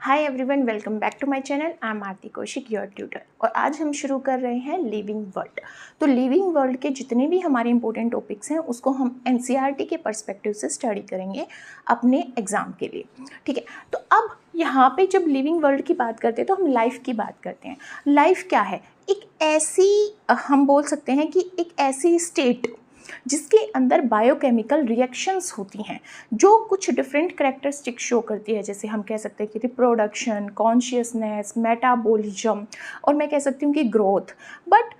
Hi everyone, welcome back to my channel. I am Aarti Kaushik, your tutor. और आज हम शुरू कर रहे हैं लिविंग वर्ल्ड। तो लिविंग वर्ल्ड के जितने भी हमारे इंपॉर्टेंट टॉपिक्स हैं उसको हम एनसीईआरटी के पर्सपेक्टिव से स्टडी करेंगे अपने एग्ज़ाम के लिए। ठीक है, तो अब यहाँ पे जब लिविंग वर्ल्ड की बात करते हैं तो हम लाइफ की बात करते हैं। लाइफ क्या है? एक ऐसी, हम बोल सकते हैं कि एक ऐसी स्टेट जिसके अंदर बायोकेमिकल रिएक्शंस होती हैं जो कुछ डिफरेंट करैक्टरिस्टिक शो करती है। जैसे हम कह सकते हैं कि रिप्रोडक्शन, कॉन्शियसनेस, मेटाबॉलिज्म, और मैं कह सकती हूँ कि ग्रोथ। बट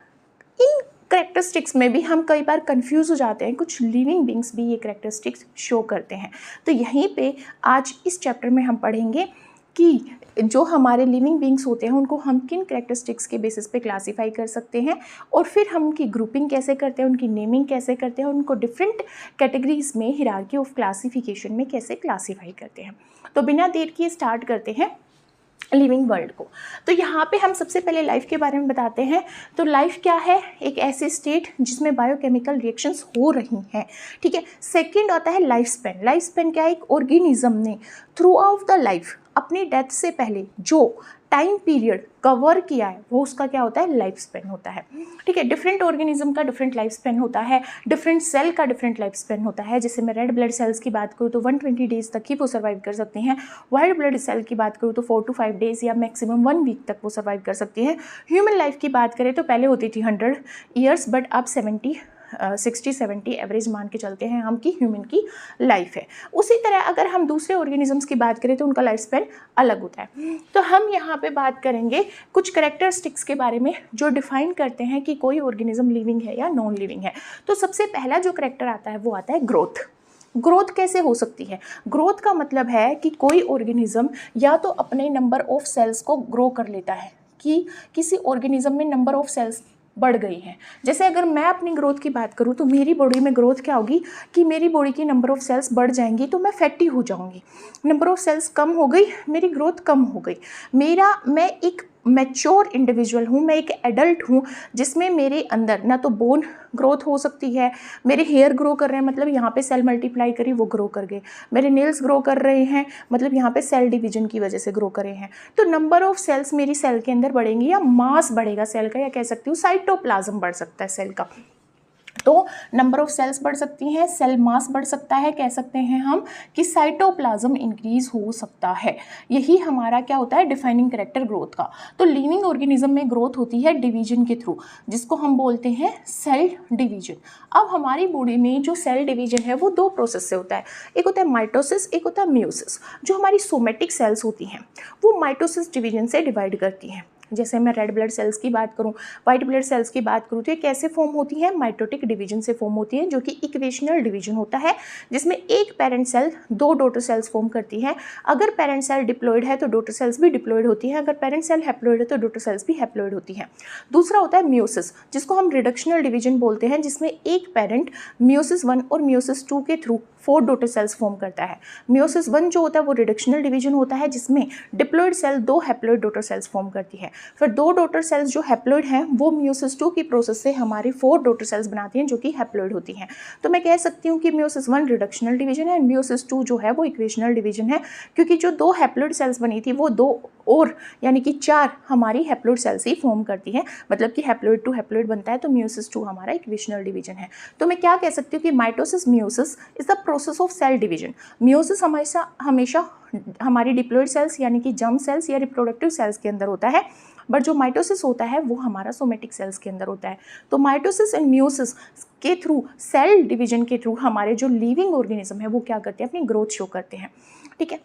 इन करैक्टरिस्टिक्स में भी हम कई बार कंफ्यूज हो जाते हैं। कुछ लिविंग बींग्स भी ये करैक्टरिस्टिक्स शो करते हैं। तो यहीं पे आज इस चैप्टर में हम पढ़ेंगे कि जो हमारे लिविंग बींग्स होते हैं उनको हम किन करैक्टरिस्टिक्स के बेसिस पे क्लासीफाई कर सकते हैं, और फिर हम उनकी ग्रुपिंग कैसे करते हैं, उनकी नेमिंग कैसे करते हैं, उनको डिफरेंट कैटेगरीज में हिरार्की ऑफ क्लासिफिकेशन में कैसे क्लासीफाई करते हैं। तो बिना देर किए स्टार्ट करते हैं लिविंग वर्ल्ड को। तो यहाँ पे हम सबसे पहले लाइफ के बारे में बताते हैं। तो लाइफ क्या है? एक ऐसी स्टेट जिसमें बायोकेमिकल रिएक्शंस हो रही हैं। ठीक है। सेकंड आता है लाइफ स्पेन। लाइफ स्पेन क्या है? एक ऑर्गेनिज्म ने थ्रू आउट द लाइफ अपनी डेथ से पहले जो टाइम पीरियड कवर किया है वो उसका क्या होता है? लाइफ स्पेन होता है। ठीक है। डिफरेंट ऑर्गेनिज्म का डिफरेंट लाइफ स्पेन होता है, डिफरेंट सेल का डिफरेंट लाइफ स्पेन होता है। जैसे मैं रेड ब्लड सेल्स की बात करूँ तो 120 डेज तक ही वो सर्वाइव कर सकती हैं। वाइट ब्लड सेल की बात करूँ तो 4 to 5 डेज या मैक्सिमम 1 वीक तक वो सर्वाइव कर सकती हैं। ह्यूमन लाइफ की बात करें तो पहले होती थी 100 ईयर्स, बट अब 60-70 एवरेज मान के चलते हैं हम कि ह्यूमन की लाइफ है। उसी तरह अगर हम दूसरे ऑर्गेनिजम्स की बात करें तो उनका लाइफ स्पेन अलग होता है। तो हम यहाँ पे बात करेंगे कुछ करैक्टरिस्टिक्स के बारे में जो डिफाइन करते हैं कि कोई ऑर्गेनिज्म लिविंग है या नॉन लिविंग है। तो सबसे पहला जो करैक्टर आता है वो आता है ग्रोथ। ग्रोथ कैसे हो सकती है? ग्रोथ का मतलब है कि कोई ऑर्गेनिज्म या तो अपने नंबर ऑफ सेल्स को ग्रो कर लेता है, कि किसी ऑर्गेनिज्म में नंबर ऑफ सेल्स बढ़ गई हैं। जैसे अगर मैं अपनी ग्रोथ की बात करूँ तो मेरी बॉडी में ग्रोथ क्या होगी कि मेरी बॉडी की नंबर ऑफ सेल्स बढ़ जाएंगी तो मैं फैटी हो जाऊंगी। नंबर ऑफ सेल्स कम हो गई, मेरी ग्रोथ कम हो गई। मैं एक मैच्योर इंडिविजुअल हूँ, मैं एक एडल्ट हूँ जिसमें मेरे अंदर ना तो बोन ग्रोथ हो सकती है, मेरे हेयर ग्रो कर रहे हैं मतलब यहाँ पे सेल मल्टीप्लाई करी वो ग्रो कर गए, मेरे नेल्स ग्रो कर रहे हैं मतलब यहाँ पे सेल डिवीजन की वजह से ग्रो करे हैं। तो नंबर ऑफ सेल्स मेरी सेल के अंदर बढ़ेंगी या मास बढ़ेगा सेल का, या कह सकती हूँ साइटोप्लाज्म बढ़ सकता है सेल का। तो नंबर ऑफ सेल्स बढ़ सकती हैं, सेल मास बढ़ सकता है, कह सकते हैं हम कि साइटोप्लाज्म इंक्रीज हो सकता है। यही हमारा क्या होता है? डिफाइनिंग कैरेक्टर ग्रोथ का। तो लिविंग ऑर्गेनिज्म में ग्रोथ होती है डिवीजन के थ्रू, जिसको हम बोलते हैं सेल डिवीजन। अब हमारी बॉडी में जो सेल डिवीजन है वो 2 प्रोसेस से होता है। एक होता है माइटोसिस, एक होता है म्यूसिस। जो हमारी सोमेटिक सेल्स होती हैं वो माइटोसिस डिवीजन से डिवाइड करती हैं। जैसे मैं रेड ब्लड सेल्स की बात करूं, वाइट ब्लड सेल्स की बात करूं, तो ये कैसे फॉर्म होती है? माइटोटिक डिवीजन से फॉर्म होती है, जो कि इक्वेशनल डिवीजन होता है, जिसमें एक parent cell 2 daughter cells form करती है। अगर पेरेंट सेल डिप्लॉयड है तो डॉटर सेल्स भी डिप्लॉयड होती है, अगर पेरेंट सेल हैप्लॉयड है तो डॉटर सेल्स भी हैप्लॉयड होती हैं। दूसरा होता है म्यूसिस, जिसको हम रिडक्शनल डिवीजन बोलते हैं, जिसमें एक पेरेंट म्यूसिस 1 और म्यूसिस 2 के थ्रू 4 डॉटर सेल्स फॉर्म करता है। म्यूसिस 1 जो होता है वो रिडक्शनल डिवीजन होता है, जिसमें diploid cell 2 haploid daughter cells form करती है। फिर 2 डॉटर सेल्स जो हैप्लॉयड हैं वो म्यूसिस 2 की प्रोसेस से हमारी 4 डॉटर सेल्स बनाती हैं जो कि हैप्लॉयड होती हैं। तो मैं कह सकती हूँ कि म्यूसिस 1 रिडक्शनल डिवीजन है, म्यूसिस 2 जो है वो इक्वेशनल डिवीजन है, क्योंकि जो 2 हैप्लॉयड सेल्स बनी थी वो 2 और यानी कि 4 हमारी हैप्लॉयड सेल्स ही फॉर्म करती हैं, मतलब कि हैप्लॉयड टू हैप्लॉयड बनता है, तो म्यूसिस 2 हमारा इक्वेशनल डिवीजन है। तो मैं क्या कह सकती हूँ कि mitosis meiosis is the process of cell division. Meiosis हमेशा हमारी डिप्लॉयड सेल्स यानी कि जर्म सेल्स या रिप्रोडक्टिव सेल्स के अंदर होता है, बट जो माइटोसिस होता है वो हमारा सोमेटिक सेल्स के अंदर होता है। तो माइटोसिस एंड म्यूसिस के थ्रू, सेल डिवीजन के थ्रू हमारे जो लिविंग ऑर्गेनिज्म है वो क्या करते हैं? अपनी ग्रोथ शो करते हैं। ठीक है।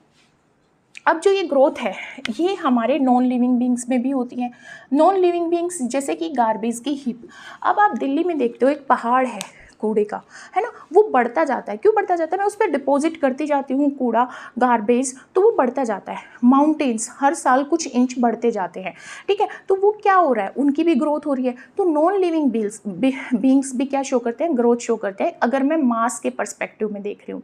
अब जो ये ग्रोथ है ये हमारे नॉन लिविंग बींग्स में भी होती है। नॉन लिविंग बींग्स जैसे कि गार्बेज की हीप। अब आप दिल्ली में देखते हो एक पहाड़ है कूड़े का, है ना, वो बढ़ता जाता है। क्यों बढ़ता जाता है? मैं उस पर डिपॉजिट करती जाती हूँ कूड़ा, गार्बेज, तो वो बढ़ता जाता है। माउंटेन्स हर साल कुछ इंच बढ़ते जाते हैं। ठीक है। तो वो क्या हो रहा है? उनकी भी ग्रोथ हो रही है। तो नॉन लिविंग बींग्स भी क्या शो करते हैं? ग्रोथ शो करते हैं। अगर मैं मास के पर्सपेक्टिव में देख रही हूँ,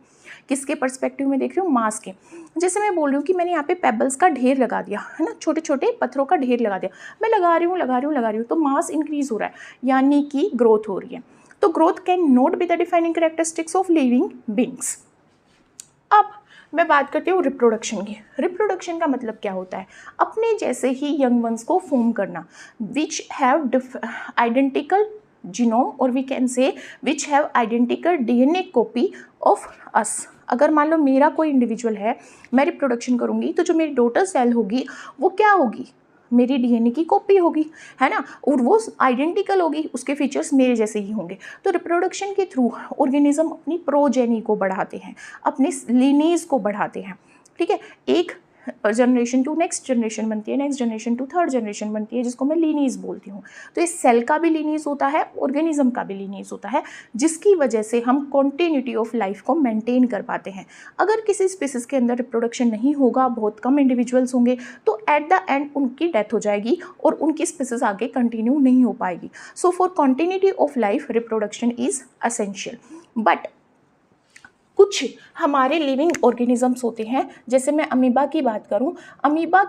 किसके पर्सपेक्टिव में देख रही हूँ? मास के। जैसे मैं बोल रही हूँ कि मैंने यहाँ पे पेबल्स का ढेर लगा दिया है ना, छोटे छोटे पत्थरों का ढेर लगा दिया, मैं लगा रही हूँ, तो मास इंक्रीज हो रहा है यानी कि ग्रोथ हो रही है। तो growth can not be the defining characteristics of living beings. अब मैं बात करती हूँ रिप्रोडक्शन की। रिप्रोडक्शन का मतलब क्या होता है? अपने जैसे ही यंग वंस को फॉर्म करना, विच हैव आइडेंटिकल जीनोम और we can say which have identical DNA copy of us. अगर मान लो मेरा कोई इंडिविजुअल है, मैं रिप्रोडक्शन करूँगी तो जो मेरी डॉटर सेल होगी वो क्या होगी? मेरी डीएनए की कॉपी होगी, है ना, और वो आइडेंटिकल होगी, उसके फीचर्स मेरे जैसे ही होंगे। तो रिप्रोडक्शन के थ्रू ऑर्गेनिज्म अपनी प्रोजेनी को बढ़ाते हैं, अपने लीनेज को बढ़ाते हैं, ठीक है। एक जनरेशन टू नेक्स्ट जनरेशन बनती है, next generation to third generation बनती है, जिसको मैं लीनीज बोलती हूँ। तो इस सेल का भी लीनीज होता है, ऑर्गेनिज्म का भी लीनीज होता है, जिसकी वजह से हम कॉन्टिन्यूटी ऑफ लाइफ को मेंटेन कर पाते हैं। अगर किसी स्पीसीज के अंदर रिप्रोडक्शन नहीं होगा, बहुत कम इंडिविजुअल्स होंगे, तो एट द एंड उनकी डेथ हो जाएगी और उनकी स्पीसीज आगे कंटिन्यू नहीं हो पाएगी। So for continuity of life reproduction is essential. But कुछ हमारे लिविंग ऑर्गेनिजम्स होते हैं, जैसे मैं अमीबा की बात करूं, अमीबा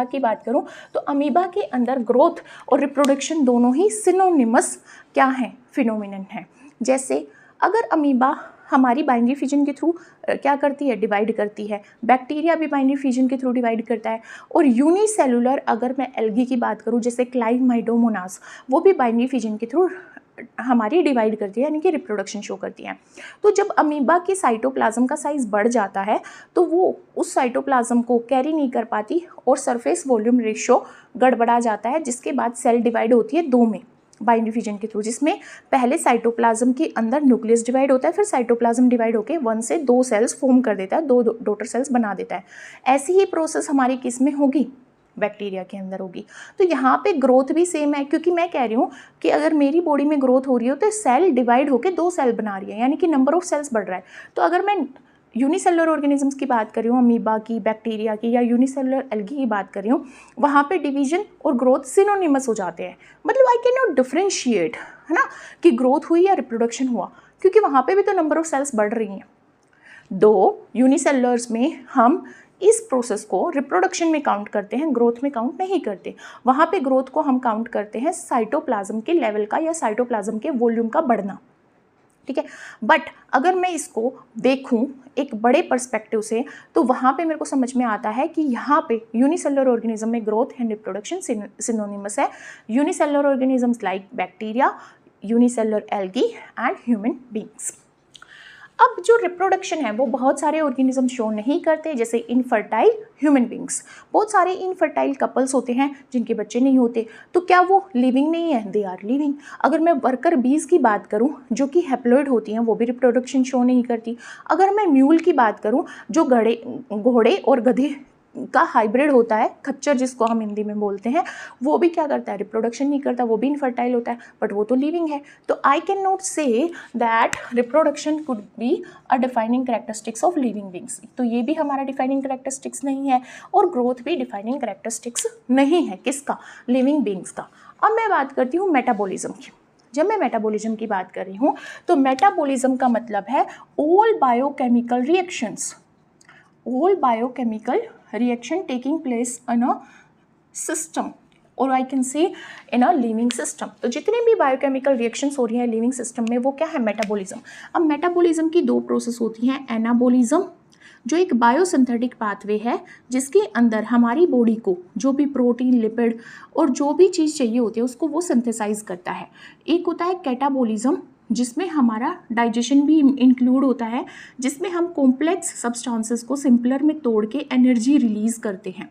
की बात करूं तो अमीबा के अंदर ग्रोथ और रिप्रोडक्शन दोनों ही सिनोनिमस क्या हैं? फिनोमिनन है। जैसे अगर अमीबा हमारी बाइनरी फिजन के थ्रू क्या करती है? डिवाइड करती है। बैक्टीरिया भी बाइनरी फिजन के थ्रू डिवाइड करता है। और यूनिसेलुलर अगर मैं एल्गी की बात करूं, जैसे क्लाइमाइडोमोनास, वो भी बाइनरी फिजन के थ्रू हमारी डिवाइड करती है, यानी कि रिप्रोडक्शन शो करती है। तो जब अमीबा की साइटोप्लाज्म का साइज बढ़ जाता है तो वो उस साइटोप्लाज्म को कैरी नहीं कर पाती और सरफेस वॉल्यूम रेशियो गड़बड़ा जाता है, जिसके बाद सेल डिवाइड होती है दो में बाइनरी फिजन के थ्रू, जिसमें पहले साइटोप्लाज्म के अंदर न्यूक्लियस डिवाइड होता है, फिर साइटोप्लाज्म डिवाइड होकर 1 से 2 सेल्स फॉर्म कर देता है, 2 डॉटर सेल्स बना देता है। ऐसी ही प्रोसेस हमारी किस में होगी? बैक्टीरिया के अंदर होगी। तो यहाँ पे ग्रोथ भी सेम है, क्योंकि मैं कह रही हूँ कि अगर मेरी बॉडी में ग्रोथ हो रही हो तो सेल डिवाइड होकर 2 सेल बना रही है, यानी कि नंबर ऑफ सेल्स बढ़ रहा है। तो अगर मैं यूनिसेलुलर ऑर्गेनिजम्स की बात कर रही हूँ, अमीबा की, बैक्टीरिया की, या यूनिसेलुलर एल्गी की बात कर रही हूँ, वहाँ पे डिवीजन और ग्रोथ सिनोनिमस हो जाते हैं। मतलब आई कैन नॉट डिफरेंशिएट, है ना, कि ग्रोथ हुई या रिप्रोडक्शन हुआ, क्योंकि वहाँ पे भी तो नंबर ऑफ सेल्स बढ़ रही हैं। दो यूनिसेलुलर्स में हम इस प्रोसेस को रिप्रोडक्शन में काउंट करते हैं, ग्रोथ में काउंट नहीं करते। वहाँ पे ग्रोथ को हम काउंट करते हैं साइटोप्लाज्म के लेवल का या साइटोप्लाज्म के वॉल्यूम का बढ़ना, ठीक है। बट अगर मैं इसको देखूं एक बड़े पर्सपेक्टिव से, तो वहाँ पे मेरे को समझ में आता है कि यहाँ पे यूनिसेलुलर ऑर्गेनिज्म में ग्रोथ एंड रिप्रोडक्शन सिनोनिमस है। Unicellular organisms like bacteria, unicellular algae and human beings. अब जो रिप्रोडक्शन है वो बहुत सारे ऑर्गेनिज्म शो नहीं करते, जैसे इनफर्टाइल ह्यूमन बींग्स। बहुत सारे इनफर्टाइल कपल्स होते हैं जिनके बच्चे नहीं होते, तो क्या वो लिविंग नहीं है? They are living. अगर मैं वर्कर बीज की बात करूं जो कि हैप्लॉइड होती हैं, वो भी रिप्रोडक्शन शो नहीं करती। अगर मैं म्यूल की बात करूं जो घोड़े और गधे का हाइब्रिड होता है, खच्चर जिसको हम हिंदी में बोलते हैं, वो भी क्या करता है? रिप्रोडक्शन नहीं करता, वो भी इनफर्टाइल होता है, बट वो तो लिविंग है। तो I can not say that reproduction could be a defining characteristics of living beings. तो ये भी हमारा डिफाइनिंग कैरेक्टरिस्टिक्स नहीं है, और ग्रोथ भी डिफाइनिंग कैरेक्टरिस्टिक्स नहीं है। किसका? लिविंग बींग्स का। अब मैं बात करती हूँ मेटाबॉलिज्म की। जब मैं मेटाबॉलिज्म की बात कर रही हूँ तो मेटाबॉलिज्म का मतलब है all biochemical reactions, all biochemical reaction taking place in a system, और आई कैन से इन अ लिविंग सिस्टम। तो जितने भी बायोकेमिकल रिएक्शंस हो रही हैं लिविंग सिस्टम में, वो क्या है? मेटाबॉलिज्म। अब मेटाबॉलिज्म की दो प्रोसेस होती हैं, एनाबॉलिज्म जो एक बायोसिंथेटिक पाथवे है, जिसके अंदर हमारी बॉडी को जो भी प्रोटीन, लिपिड और जो भी चीज़ चाहिए होती है उसको वो सिंथेसाइज करता है। एक होता है कैटाबॉलिज्म, जिसमें हमारा डाइजेशन भी इंक्लूड होता है, जिसमें हम कॉम्प्लेक्स सब्सटेंसेस को सिंपलर में तोड़ के एनर्जी रिलीज करते हैं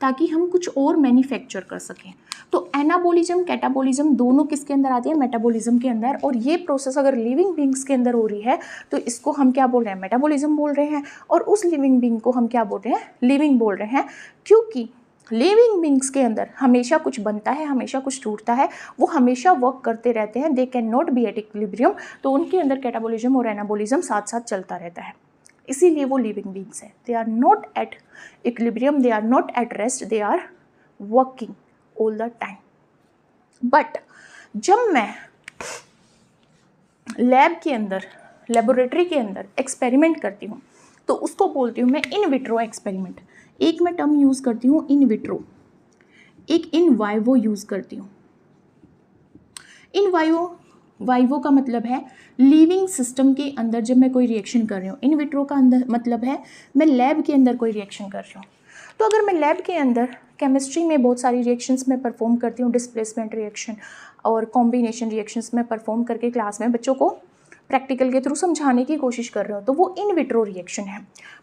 ताकि हम कुछ और मैन्युफैक्चर कर सकें। तो एनाबॉलिज्म, कैटाबॉलिज्म दोनों किसके अंदर आती है? मेटाबॉलिज्म के अंदर। और ये प्रोसेस अगर लिविंग बींग्स के अंदर हो रही है तो इसको हम क्या बोल रहे हैं? मेटाबॉलिज्म बोल रहे हैं। और उस लिविंग बींग को हम क्या बोल रहे हैं? लिविंग बोल रहे हैं, क्योंकि लिविंग बींग्स के अंदर हमेशा कुछ बनता है, हमेशा कुछ टूटता है, वो हमेशा वर्क करते रहते हैं, they can not be at equilibrium. तो उनके अंदर कैटाबॉलिज्म और एनाबॉलिज्म साथ साथ चलता रहता है, इसीलिए वो लिविंग बींग्स है। They are not at equilibrium, they are not at rest, they are working all the time. But जब मैं लैब के अंदर, लेबोरेटरी के अंदर एक्सपेरिमेंट करती हूँ तो उसको बोलती हूँ मैं इन विट्रो एक्सपेरिमेंट। एक मैं टर्म यूज़ करती हूँ इन विट्रो, एक इन वाइवो यूज़ करती हूँ। इन वाइवो वाइवो का मतलब है लिविंग सिस्टम के अंदर जब मैं कोई रिएक्शन कर रही हूँ। इन विट्रो का अंदर मतलब है मैं लैब के अंदर कोई रिएक्शन कर रही हूँ। तो अगर मैं लैब के अंदर केमिस्ट्री में बहुत सारी रिएक्शंस में परफॉर्म करती हूँ, डिस्प्लेसमेंट रिएक्शन और कॉम्बिनेशन रिएक्शंस में परफॉर्म करके क्लास में बच्चों को प्रैक्टिकल के थ्रू समझाने की कोशिश कर रहे हो, तो वो इन विट्रो रिएक्शन है।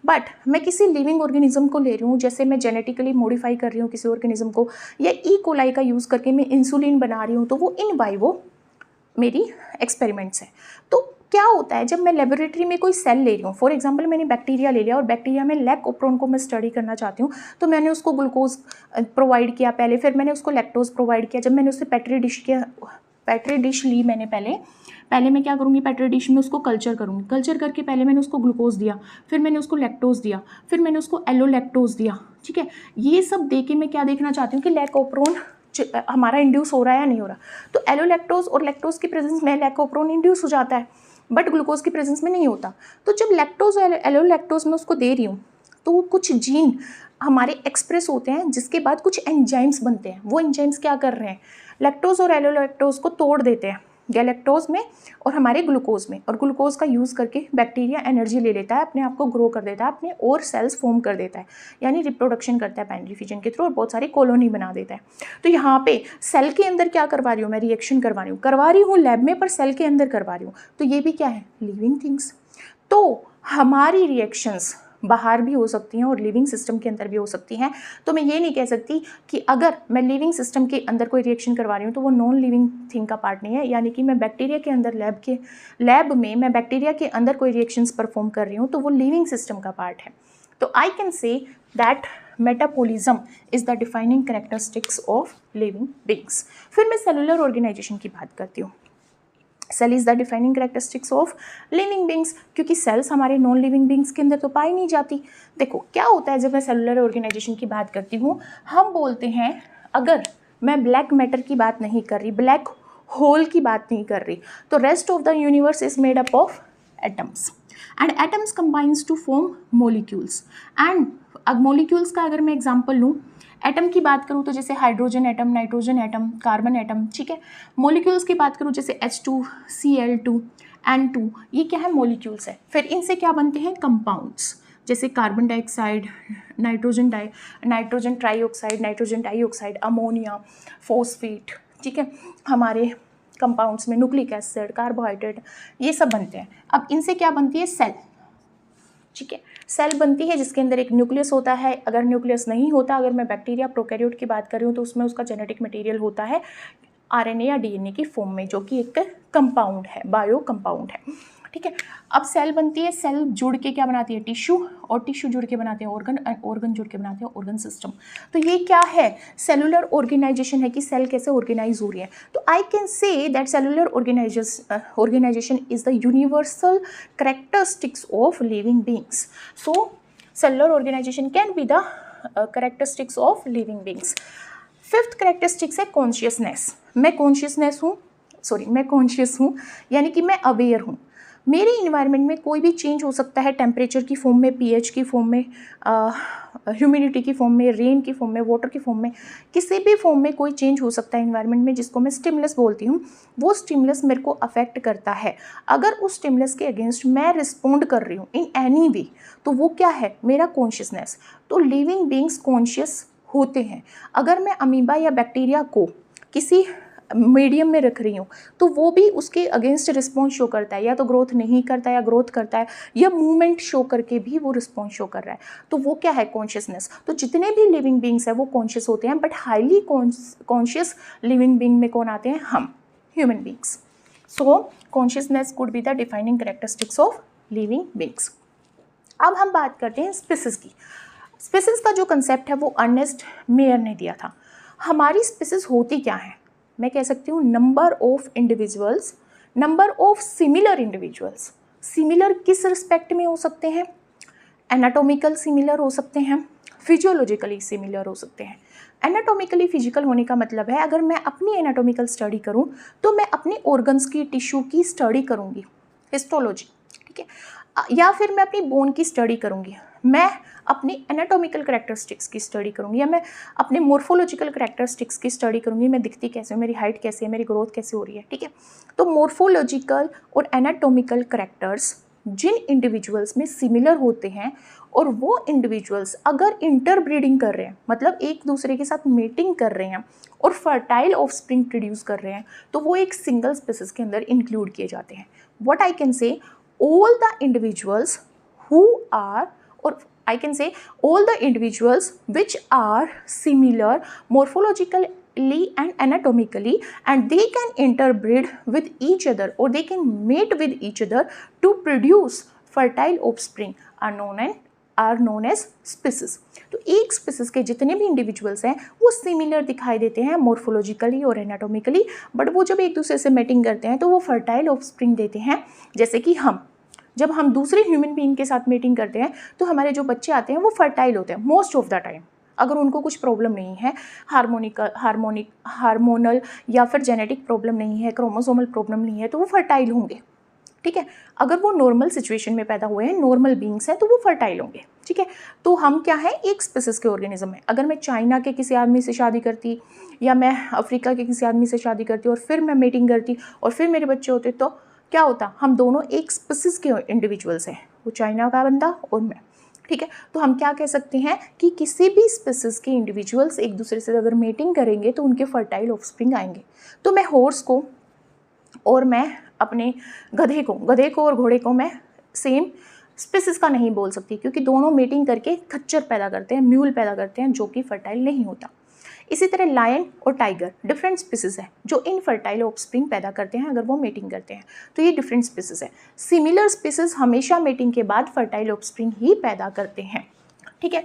बट मैं किसी लिविंग ऑर्गेनिज्म को ले रही हूँ, जैसे मैं जेनेटिकली मॉडिफाई कर रही हूँ किसी ऑर्गेनिज्म को, या ई कोलाई का यूज़ करके मैं इंसुलिन बना रही हूँ, तो वो इन वाइवो मेरी एक्सपेरिमेंट्स है। तो क्या होता है जब मैं लेबोरेटरी में कोई सेल ले रही हूँ, फॉर एग्जांपल मैंने बैक्टीरिया ले लिया और बैक्टीरिया में लैक ओप्रोन को मैं स्टडी करना चाहती हूँ, तो मैंने उसको ग्लूकोज प्रोवाइड किया पहले, फिर मैंने उसको लैक्टोज प्रोवाइड किया। जब मैंने उससे पेट्री डिश ली मैंने पहले मैं क्या करूँगी, पेट्री डिश में उसको कल्चर करूँगी, कल्चर करके पहले मैंने उसको ग्लूकोज दिया, फिर मैंने उसको लैक्टोज दिया, फिर मैंने उसको एलोलैक्टोज दिया। ठीक है, ये सब दे के मैं क्या देखना चाहती हूँ कि लैक ओप्रोन हमारा इंड्यूस हो रहा है या नहीं हो रहा। तो एलोलैक्टोज और लैक्टोज की प्रेजेंस में लैकोप्रोन इंड्यूस हो जाता है, बट ग्लूकोज की प्रेजेंस में नहीं होता। तो जब लैक्टोज और एलोलैक्टोज में उसको दे रही हूँ, तो कुछ जीन हमारे एक्सप्रेस होते हैं, जिसके बाद कुछ एंजाइम्स बनते हैं। वो एंजाइम्स क्या कर रहे हैं, लैक्टोज और एलोलैक्टोज को तोड़ देते हैं गैलेक्टोज में और हमारे ग्लूकोज में, और ग्लूकोज का यूज़ करके बैक्टीरिया एनर्जी ले लेता है, अपने आप को ग्रो कर देता है, अपने और सेल्स फॉर्म कर देता है, यानी रिप्रोडक्शन करता है बाइनरी फिजन के थ्रू, और बहुत सारी कॉलोनी बना देता है। तो यहाँ पे सेल के अंदर क्या करवा रही हूँ मैं, रिएक्शन करवा रही हूँ लैब में, पर सेल के अंदर करवा रही हूँ। तो ये भी क्या है, लिविंग थिंग्स। तो हमारी रिएक्शंस बाहर भी हो सकती हैं और लिविंग सिस्टम के अंदर भी हो सकती हैं। तो मैं ये नहीं कह सकती कि अगर मैं लिविंग सिस्टम के अंदर कोई रिएक्शन करवा रही हूँ तो वो नॉन लिविंग थिंग का पार्ट नहीं है, यानी कि मैं बैक्टीरिया के अंदर लैब में मैं बैक्टीरिया के अंदर कोई रिएक्शंस परफॉर्म कर रही हूँ तो वो लिविंग सिस्टम का पार्ट है। तो I can say that metabolism is the defining characteristics of living beings. फिर मैं सेलुलर ऑर्गेनाइजेशन की बात करती हूँ। Cell is the defining characteristics of living beings, क्योंकि सेल्स हमारे नॉन लिविंग बींग्स के अंदर तो पाई नहीं जाती। देखो क्या होता है जब मैं सेलुलर ऑर्गेनाइजेशन की बात करती हूँ, हम बोलते हैं अगर मैं ब्लैक मैटर की बात नहीं कर रही, ब्लैक होल की बात नहीं कर रही, तो rest of the universe is made up of atoms and atoms combines to form molecules. And अब मोलिक्यूल्स का अगर मैं एग्जाम्पल लूँ, एटम की बात करूँ तो जैसे hydrogen atom, nitrogen atom, carbon atom. ठीक है, मोलिक्यूल्स की बात करूँ जैसे H2, Cl2, N2, ये क्या है, मोलिक्यूल्स है। फिर इनसे क्या बनते हैं, कंपाउंड्स, जैसे carbon dioxide, nitrogen trioxide, nitrogen dioxide, ammonia, phosphate. ठीक है, हमारे कंपाउंड्स में न्यूक्लिक एसिड, कार्बोहाइड्रेट, ये सब बनते हैं। अब इनसे क्या बनती है, सेल। ठीक है, सेल बनती है जिसके अंदर एक न्यूक्लियस होता है। अगर न्यूक्लियस नहीं होता, अगर मैं बैक्टीरिया प्रोकैरियोट की बात कर रही हूँ तो उसमें उसका जेनेटिक मटेरियल होता है आरएनए या डीएनए की फॉर्म में, जो कि एक कंपाउंड है, बायो कंपाउंड है। ठीक है, अब सेल बनती है, सेल जुड़ के क्या बनाती है, टिश्यू, और टिश्यू जुड़ के बनाते हैं ऑर्गन, ऑर्गन जुड़ के बनाते हैं ऑर्गन सिस्टम। तो ये क्या है, सेलुलर ऑर्गेनाइजेशन है कि सेल कैसे ऑर्गेनाइज हो रही है। तो I can say that cellular organisation is the universal characteristics of living beings. So cellular organisation can be the characteristics of living beings. Fifth characteristics है कॉन्शियसनेस। मैं कॉन्शियस हूँ, यानी कि मैं अवेयर हूँ। मेरे इन्वायरमेंट में कोई भी चेंज हो सकता है, टेम्परेचर की फॉर्म में, पीएच की फॉर्म में, ह्यूमिडिटी की फॉर्म में, रेन की फॉर्म में, वाटर की फॉर्म में, किसी भी फॉर्म में कोई चेंज हो सकता है इन्वायरमेंट में, जिसको मैं स्टिमुलस बोलती हूँ। वो स्टिमुलस मेरे को अफेक्ट करता है। अगर उस स्टिमुलस के अगेंस्ट मैं रिस्पॉन्ड कर रही हूँ इन एनी वे, तो वो क्या है, मेरा कॉन्शियसनेस। तो लिविंग बीइंग्स कॉन्शियस होते हैं। अगर मैं अमीबा या बैक्टीरिया को किसी मीडियम में रख रही हूँ तो वो भी उसके अगेंस्ट रिस्पॉन्स शो करता है, या तो ग्रोथ नहीं करता है या ग्रोथ करता है, या मूवमेंट शो करके भी वो रिस्पॉन्स शो कर रहा है। तो वो क्या है, कॉन्शियसनेस। तो जितने भी लिविंग बीइंग्स हैं वो कॉन्शियस होते हैं, but highly conscious living being में कौन आते हैं, हम, human beings. So consciousness could be the defining characteristics of living beings. अब हम बात करते हैं स्पीसीज की। स्पीसीज का जो कंसेप्ट है वो अर्नेस्ट मेयर ने दिया था। हमारी स्पीसीज होती क्या है, मैं कह सकती हूँ number of individuals, number of similar individuals. Similar किस रिस्पेक्ट में हो सकते हैं, एनाटॉमिकल सिमिलर हो सकते हैं, फिजियोलॉजिकली सिमिलर हो सकते हैं। एनाटॉमिकली फिजिकल होने का मतलब है अगर मैं अपनी एनाटॉमिकल स्टडी करूँ तो मैं अपने ऑर्गन्स की, टिश्यू की स्टडी करूँगी, हिस्टोलॉजी। ठीक है, या फिर मैं अपनी बोन की स्टडी करूँगी, मैं अपनी एनाटॉमिकल करैक्टरिस्टिक्स की स्टडी करूँगी या मैं अपने मोर्फोलॉजिकल करैक्टरिस्टिक्स की स्टडी करूँगी, मैं दिखती कैसे हूँ, मेरी हाइट कैसी है, मेरी ग्रोथ कैसे हो रही है, ठीक है। तो मोर्फोलॉजिकल और एनाटॉमिकल करैक्टर्स जिन इंडिविजुअल्स में सिमिलर होते हैं और वो इंडिविजुअल्स अगर इंटरब्रीडिंग कर रहे हैं, मतलब एक दूसरे के साथ मेटिंग कर रहे हैं और फर्टाइल ऑफस्प्रिंग प्रोड्यूस कर रहे हैं, तो वो एक सिंगल स्पीसीज के अंदर इंक्लूड किए जाते हैं। व्हाट आई कैन से, all the individuals who are, or I can say all the individuals which are similar morphologically and anatomically, and they can interbreed with each other or they can mate with each other to produce fertile offspring are known as species। तो एक species के जितने भी individuals हैं वो similar दिखाई देते हैं मोर्फोलॉजिकली और एनाटॉमिकली, बट वो जब एक दूसरे से मेटिंग करते हैं तो वो फर्टाइल ऑफस्प्रिंग देते हैं। जैसे कि जब हम दूसरे ह्यूमन बीइंग के साथ मेटिंग करते हैं तो हमारे जो बच्चे आते हैं वो फर्टाइल होते हैं मोस्ट ऑफ द टाइम, अगर उनको कुछ प्रॉब्लम नहीं है, हार्मोनल या फिर जेनेटिक प्रॉब्लम नहीं है, क्रोमोसोमल प्रॉब्लम नहीं है, तो वो फर्टाइल होंगे, ठीक है। अगर वो नॉर्मल सिचुएशन में पैदा हुए हैं, नॉर्मल बींग्स हैं, तो वो फर्टाइल होंगे, ठीक है। तो हम क्या है, एक स्पीसीज के ऑर्गेनिज्म है। अगर मैं चाइना के किसी आदमी से शादी करती या मैं अफ्रीका के किसी आदमी से शादी करती और फिर मैं मेटिंग करती और फिर मेरे बच्चे होते, तो क्या होता, हम दोनों एक स्पीसीज के इंडिविजुअल्स हैं, वो चाइना का बंदा और मैं, ठीक है। तो हम क्या कह सकते हैं कि किसी भी स्पीसीज के इंडिविजुअल्स एक दूसरे से अगर मेटिंग करेंगे तो उनके फर्टाइल ऑफस्प्रिंग आएंगे। तो मैं हॉर्स को और मैं अपने गधे को और घोड़े को मैं सेम स्पीसीज का नहीं बोल सकती, क्योंकि दोनों मेटिंग करके खच्चर पैदा करते हैं, म्यूल पैदा करते हैं, जो कि फर्टाइल नहीं होता। इसी तरह लायन और टाइगर डिफरेंट स्पीसीज है जो इनफर्टाइल ऑफस्प्रिंग पैदा करते हैं अगर वो मेटिंग करते हैं, तो ये डिफरेंट स्पीसीज है। सिमिलर स्पीसीज हमेशा मेटिंग के बाद फर्टाइल ऑफस्प्रिंग ही पैदा करते हैं, ठीक है।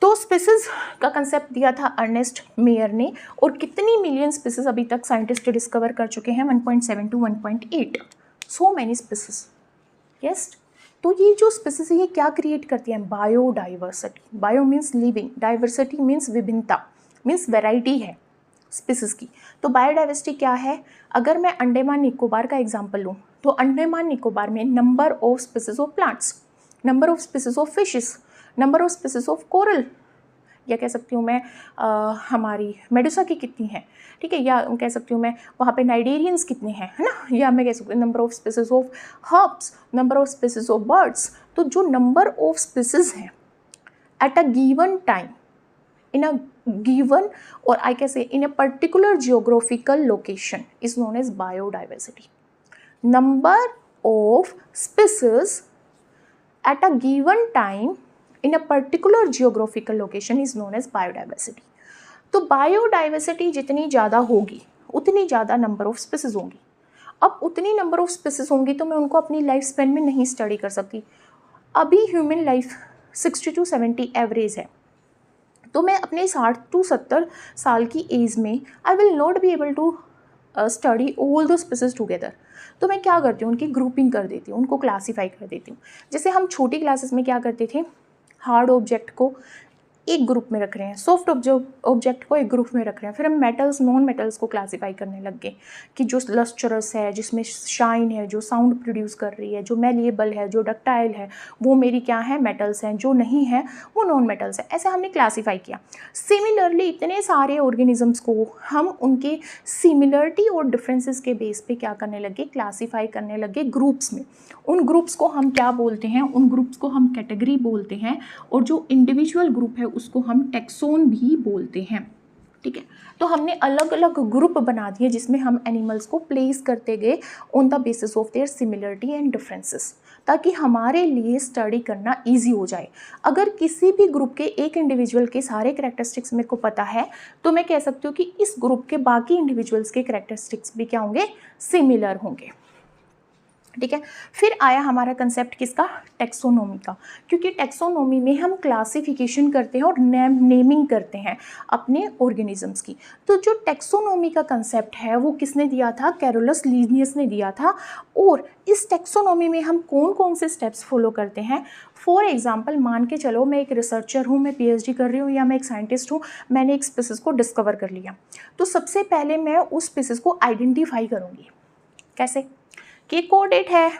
तो स्पीसीज का कंसेप्ट दिया था अर्नेस्ट मेयर ने, और कितनी मिलियन स्पीसीज अभी तक साइंटिस्ट डिस्कवर कर चुके हैं, 1.7 to 1.8, so many species, yes. तो ये जो स्पीसीज है ये क्या क्रिएट करती हैं, biodiversity. Bio means living, diversity means विभिन्नता, मीन्स वेराइटी है स्पीसीज की। तो बायोडाइवर्सिटी क्या है, अगर मैं अंडमान निकोबार का एग्जाम्पल लूँ तो अंडमान निकोबार में number of species of plants, number of species of fishes, number of species of coral, या कह सकती हूँ मैं हमारी मेडुसा की कितनी है, ठीक है, या कह सकती हूँ मैं वहाँ पे नाइडेरियंस कितने हैं, है ना, या मैं कह सकती हूँ number of species of herbs, number of species of birds. तो जो नंबर ऑफ स्पीसीज हैं at a given time in a given, or I can say in a particular geographical location, is known as biodiversity. Number of species at a given time in a particular geographical location is known as biodiversity. तो biodiversity जितनी ज़्यादा होगी उतनी ज़्यादा number of species होंगी। अब उतनी number of species होंगी तो मैं उनको अपनी लाइफ स्पेन में नहीं स्टडी कर सकती। अभी ह्यूमन लाइफ 60 to 70 एवरेज है, तो मैं अपने 60 to 70 साल की एज में I will not be able to study all the species together. तो मैं क्या करती हूँ, उनकी ग्रुपिंग कर देती हूँ, उनको क्लासीफाई कर देती हूँ। जैसे हम छोटी क्लासेस में क्या करते थे, हार्ड ऑब्जेक्ट को एक ग्रुप में रख रहे हैं, सॉफ्ट ऑब्जेक्ट को एक ग्रुप में रख रहे हैं, फिर हम मेटल्स नॉन मेटल्स को क्लासीफाई करने लग गए कि जो लस्टरस है, जिसमें शाइन है, जो साउंड प्रोड्यूस कर रही है, जो मैलिएबल है, जो डक्टाइल है, वो मेरी क्या है, मेटल्स हैं, जो नहीं है वो नॉन मेटल्स है। ऐसे हमने क्लासीफाई किया। सिमिलरली इतने सारे ऑर्गेनिजम्स को हम उनके सिमिलरिटी और डिफरेंसेस के बेस पे क्या करने लगे, क्लासीफाई करने लगे ग्रुप्स में। उन ग्रुप्स को हम क्या बोलते हैं, उन ग्रुप्स को हम कैटेगरी बोलते हैं, और जो इंडिविजुअल ग्रुप है उसको हम टैक्सोन भी बोलते हैं, ठीक है। तो हमने अलग अलग ग्रुप बना दिए जिसमें हम एनिमल्स को प्लेस करते गए on the basis of their similarity and differences, ताकि हमारे लिए स्टडी करना इजी हो जाए। अगर किसी भी ग्रुप के एक इंडिविजुअल के सारे कैरेक्टरिस्टिक्स मेरे को पता है तो मैं कह सकती हूँ कि इस ग्रुप के बाकी इंडिविजुअल्स के कैरेक्टरिस्टिक्स भी क्या होंगे, सिमिलर होंगे, ठीक है। फिर आया हमारा कंसेप्ट किसका, टैक्सोनॉमी का, क्योंकि टैक्सोनॉमी में हम क्लासिफिकेशन करते हैं और नेमिंग करते हैं अपने ऑर्गेनिजम्स की। तो जो टैक्सोनॉमी का कंसेप्ट है वो किसने दिया था, कैरोलस लीनियस ने दिया था। और इस टैक्सोनॉमी में हम कौन कौन से स्टेप्स फॉलो करते हैं। फॉर एग्जाम्पल मान के चलो मैं एक रिसर्चर हूँ, मैं PhD कर रही हूँ, या मैं एक साइंटिस्ट हूँ, मैंने एक स्पीसीज को डिस्कवर कर लिया, तो सबसे पहले मैं उस स्पीसीज को आइडेंटिफाई करूँगी। कैसे, कि कोडेट है,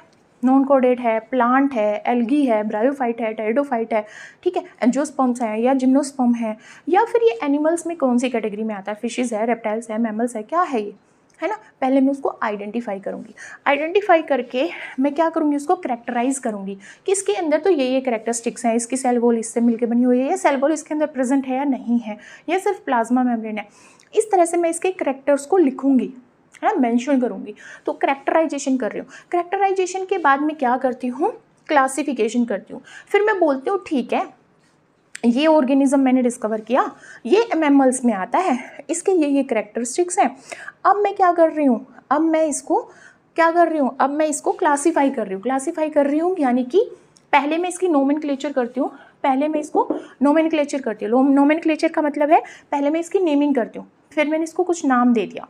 नॉन कोडेड है, प्लांट है, एल्गी है, ब्रायोफाइट है, टेरिडोफाइट है, ठीक है, एंजियोस्पर्म्स है या जिम्नोस्पर्म है, या फिर ये एनिमल्स में कौन सी कैटेगरी में आता है, फिशेज है, रेप्टाइल्स है, मैमल्स है, क्या है ये, है ना। पहले मैं उसको आइडेंटिफाई करूँगी, आइडेंटिफाई करके मैं क्या करूँगी, उसको कैरेक्टराइज करूँगी कि इसके अंदर तो ये कैरेक्टरिस्टिक्स हैं, इसकी सेल वॉल इससे मिलकर बनी हुई है, या सेल वॉल इसके अंदर प्रेजेंट है या नहीं है, या सिर्फ प्लाज्मा मेम्ब्रेन है। इस तरह से मैं इसके कैरेक्टर्स को लिखूँगी, है ना, मेंशन करूँगी। तो कैरेक्टराइजेशन कर रही हूँ। कैरेक्टराइजेशन के बाद मैं क्या करती हूँ, क्लासिफिकेशन करती हूँ। फिर मैं बोलती हूँ ठीक है, ये ऑर्गेनिज्म मैंने डिस्कवर किया, ये मैमल्स में आता है, इसके ये कैरेक्टरिस्टिक्स हैं। अब मैं क्या कर रही हूँ, अब मैं इसको क्या कर रही हूँ, अब मैं इसको क्लासीफाई कर रही हूँ। क्लासीफाई कर रही हूँ यानी कि पहले मैं इसकी नोमेनक्लेचर करती हूँ, पहले मैं इसको नोमेनक्लेचर करती हूँ। नोमेनक्लेचर का मतलब है पहले मैं इसकी नेमिंग करती हूँ, फिर मैंने इसको कुछ नाम दे दिया,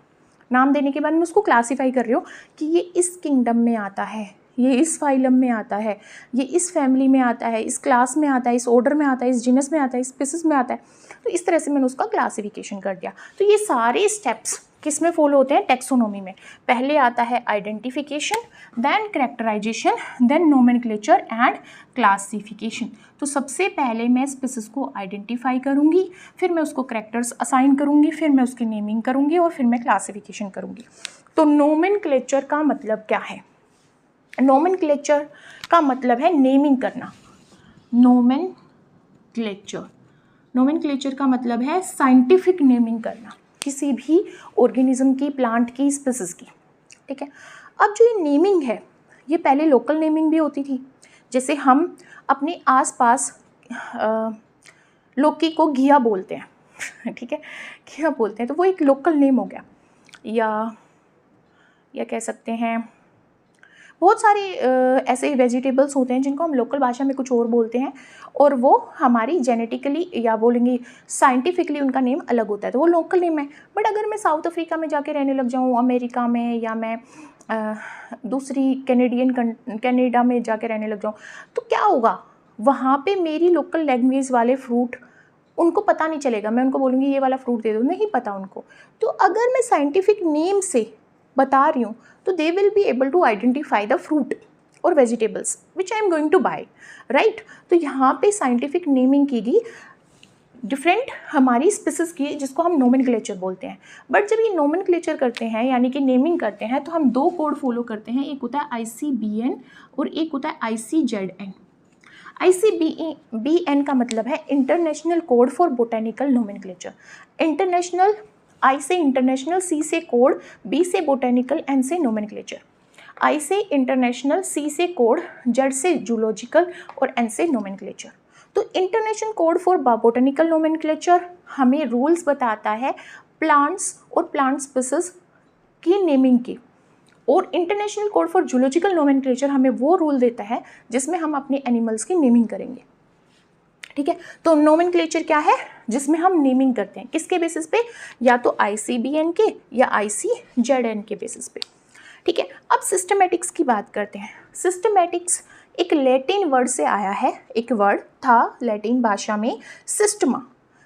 नाम देने के बाद मैं उसको क्लासीफाई कर रही हूँ कि ये इस किंगडम में आता है, ये इस फाइलम में आता है, ये इस फैमिली में आता है, इस क्लास में आता है, इस ऑर्डर में आता है, इस जीनस में आता है, इस स्पीसीज में आता है। तो इस तरह से मैंने उसका क्लासिफिकेशन कर दिया। तो ये सारे स्टेप्स किस में फॉलो होते हैं, टेक्सोनोमी में। पहले आता है identification, then characterisation, then nomenclature and classification. तो सबसे पहले मैं स्पीसीज को आइडेंटिफाई करूँगी, फिर मैं उसको कैरेक्टर्स असाइन करूँगी, फिर मैं उसकी नेमिंग करूँगी और फिर मैं क्लासिफिकेशन करूँगी। तो नोमेनक्लेचर का मतलब क्या है, नोमेनक्लेचर का मतलब है नेमिंग करना। नोमेनक्लेचर, नोमेनक्लेचर का मतलब है साइंटिफिक नेमिंग करना किसी भी ऑर्गेनिज्म की, प्लांट की, स्पीसीज की, ठीक है। अब जो ये नेमिंग है, ये पहले लोकल नेमिंग भी होती थी, जैसे हम अपने आसपास लौकी को घिया बोलते हैं, ठीक है, घिया बोलते हैं, तो वो एक लोकल नेम हो गया। या कह सकते हैं बहुत सारे ऐसे वेजिटेबल्स होते हैं जिनको हम लोकल भाषा में कुछ और बोलते हैं, और वो हमारी जेनेटिकली या बोलेंगे साइंटिफिकली उनका नेम अलग होता है, तो वो लोकल नेम है। बट अगर मैं साउथ अफ्रीका में जाके रहने लग जाऊँ, अमेरिका में, या मैं दूसरी कनाडा में जाके रहने लग जाऊँ, तो क्या होगा, वहाँ पे मेरी लोकल लैंग्वेज वाले फ्रूट उनको पता नहीं चलेगा। मैं उनको बोलूँगी ये वाला फ्रूट दे दो, नहीं पता उनको। तो अगर मैं साइंटिफिक नेम से बता रही हूँ तो they will be able to identify the fruit और vegetables which I am going to buy, right. तो यहाँ पे साइंटिफिक नेमिंग की गई डिफरेंट हमारी स्पीसीज की, जिसको हम नोमेनक्लेचर बोलते हैं। बट जब ये नोमेनक्लेचर करते हैं यानी कि नेमिंग करते हैं, तो हम दो कोड फॉलो करते हैं, एक होता है ICBN और एक होता है ICZN। ICBN का मतलब है international code for botanical nomenclature. International, I से इंटरनेशनल, C से कोड, B से बोटेनिकल, N से नोमेनक्लेचर। I से इंटरनेशनल, C से कोड, Z से जूलॉजिकल और N से नोमेनक्लेचर। तो international code for botanical nomenclature हमें रूल्स बताता है प्लांट्स और प्लांट स्पीसीज की नेमिंग की, और international code for zoological nomenclature हमें वो रूल देता है जिसमें हम अपने एनिमल्स की नेमिंग करेंगे, ठीक है। तो नोमेनक्लेचर क्या है, जिसमें हम नेमिंग करते हैं, किसके बेसिस पे, या तो ICBN के या ICZN के बेसिस पे, ठीक है। अब सिस्टमेटिक्स की बात करते हैं। सिस्टमेटिक्स एक लैटिन वर्ड से आया है, एक वर्ड था लैटिन भाषा में सिस्टमा,